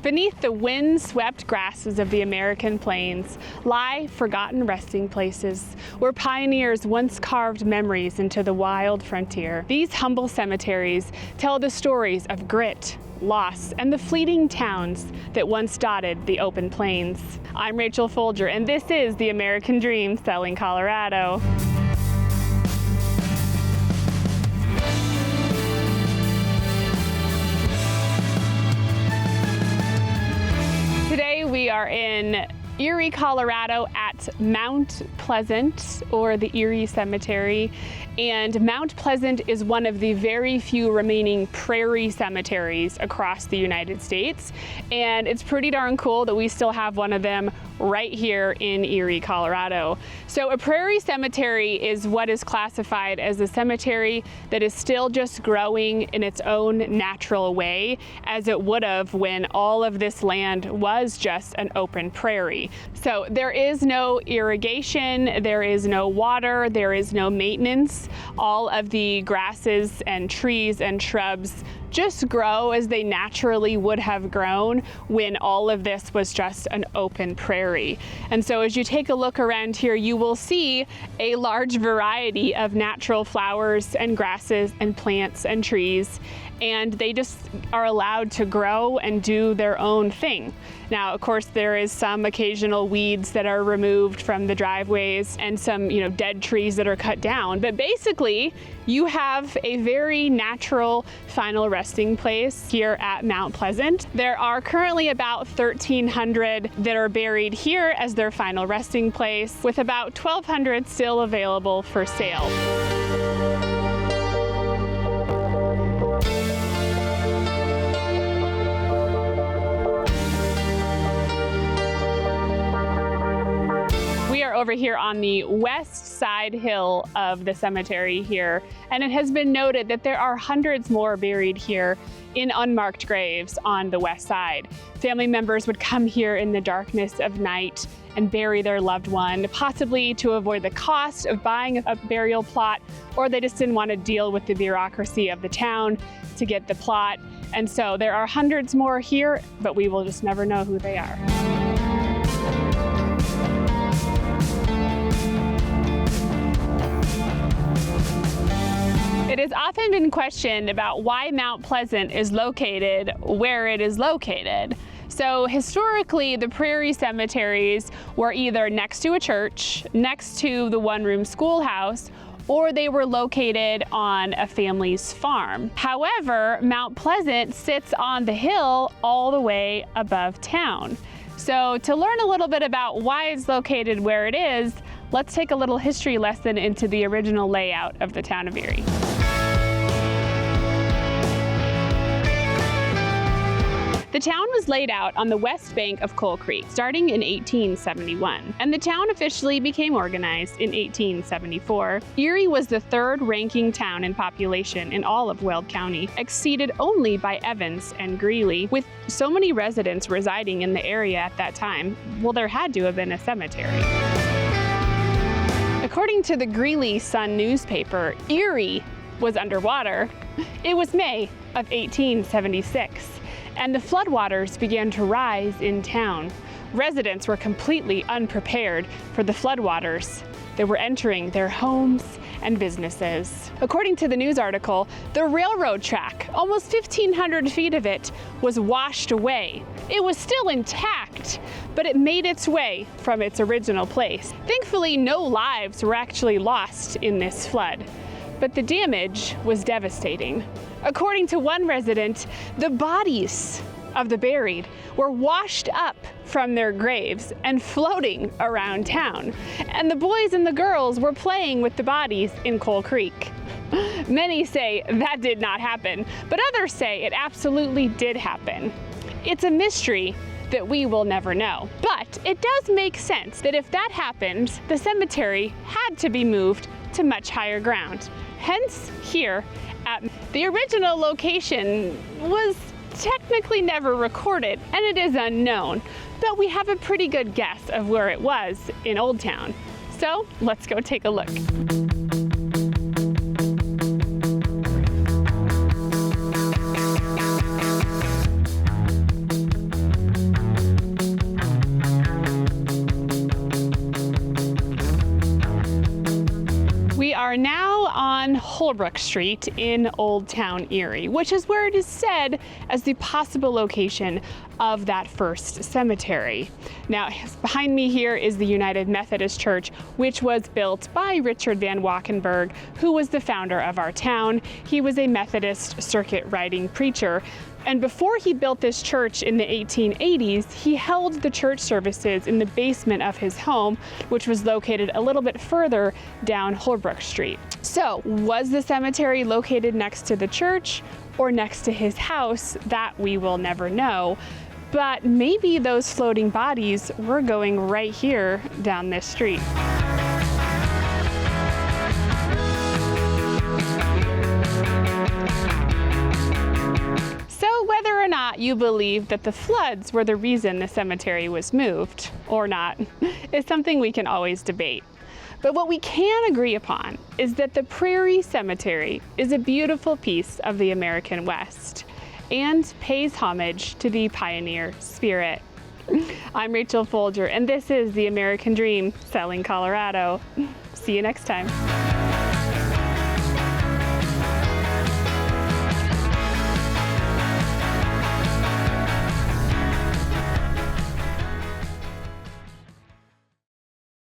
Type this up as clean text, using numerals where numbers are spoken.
Beneath the wind-swept grasses of the American plains lie forgotten resting places where pioneers once carved memories into the wild frontier. These humble cemeteries tell the stories of grit, loss, and the fleeting towns that once dotted the open plains. I'm Rachel Folger, and this is the American Dream Selling Colorado. Today we are in Erie, Colorado at Mount Pleasant, or the Erie Cemetery. And Mount Pleasant is one of the very few remaining prairie cemeteries across the United States. And it's pretty darn cool that we still have one of them right here in Erie, Colorado. So a prairie cemetery is what is classified as a cemetery that is still just growing in its own natural way, as it would have when all of this land was just an open prairie. So there is no irrigation, there is no water, there is no maintenance. All of the grasses and trees and shrubs just grow as they naturally would have grown when all of this was just an open prairie. And so as you take a look around here, you will see a large variety of natural flowers and grasses and plants and trees, and they just are allowed to grow and do their own thing. Now, of course, there is some occasional weeds that are removed from the driveways and some, dead trees that are cut down. But basically, you have a very natural final resting place here at Mount Pleasant. There are currently about 1,300 that are buried here as their final resting place, with about 1,200 still available for sale. Over here on the west side hill of the cemetery here, and it has been noted that there are hundreds more buried here in unmarked graves on the west side. Family members would come here in the darkness of night and bury their loved one, possibly to avoid the cost of buying a burial plot, or they just didn't want to deal with the bureaucracy of the town to get the plot. And so there are hundreds more here, but we will just never know who they are. It has often been questioned about why Mount Pleasant is located where it is located. So historically, the prairie cemeteries were either next to a church, next to the one-room schoolhouse, or they were located on a family's farm. However, Mount Pleasant sits on the hill all the way above town. So to learn a little bit about why it's located where it is, let's take a little history lesson into the original layout of the town of Erie. The town was laid out on the west bank of Coal Creek, starting in 1871, and the town officially became organized in 1874. Erie was the third-ranking town in population in all of Weld County, exceeded only by Evans and Greeley. With so many residents residing in the area at that time, well, there had to have been a cemetery. According to the Greeley Sun newspaper, Erie was underwater. It was May of 1876. And the floodwaters began to rise in town. Residents were completely unprepared for the floodwaters that were entering their homes and businesses. According to the news article, the railroad track, almost 1,500 feet of it, was washed away. It was still intact, but it made its way from its original place. Thankfully, no lives were actually lost in this flood, but the damage was devastating. According to one resident, the bodies of the buried were washed up from their graves and floating around town. And the boys and the girls were playing with the bodies in Coal Creek. Many say that did not happen, but others say it absolutely did happen. It's a mystery that we will never know. But it does make sense that if that happened, the cemetery had to be moved to much higher ground. Hence, here at the original location was technically never recorded, and it is unknown, but we have a pretty good guess of where it was in Old Town. So let's go take a look. are now on Holbrook Street in Old Town Erie, which is where it is said as the possible location of that first cemetery. Now, behind me here is the United Methodist Church, which was built by Richard Van Wackenberg, who was the founder of our town. He was a Methodist circuit riding preacher. And before he built this church in the 1880s, he held the church services in the basement of his home, which was located a little bit further down Holbrook Street. So, was the cemetery located next to the church or next to his house? That we will never know. But maybe those floating bodies were going right here down this street. So whether or not you believe that the floods were the reason the cemetery was moved, or not, is something we can always debate. But what we can agree upon is that the Prairie Cemetery is a beautiful piece of the American West and pays homage to the pioneer spirit. I'm Rachel Folger, and this is The American Dream, Selling Colorado. See you next time.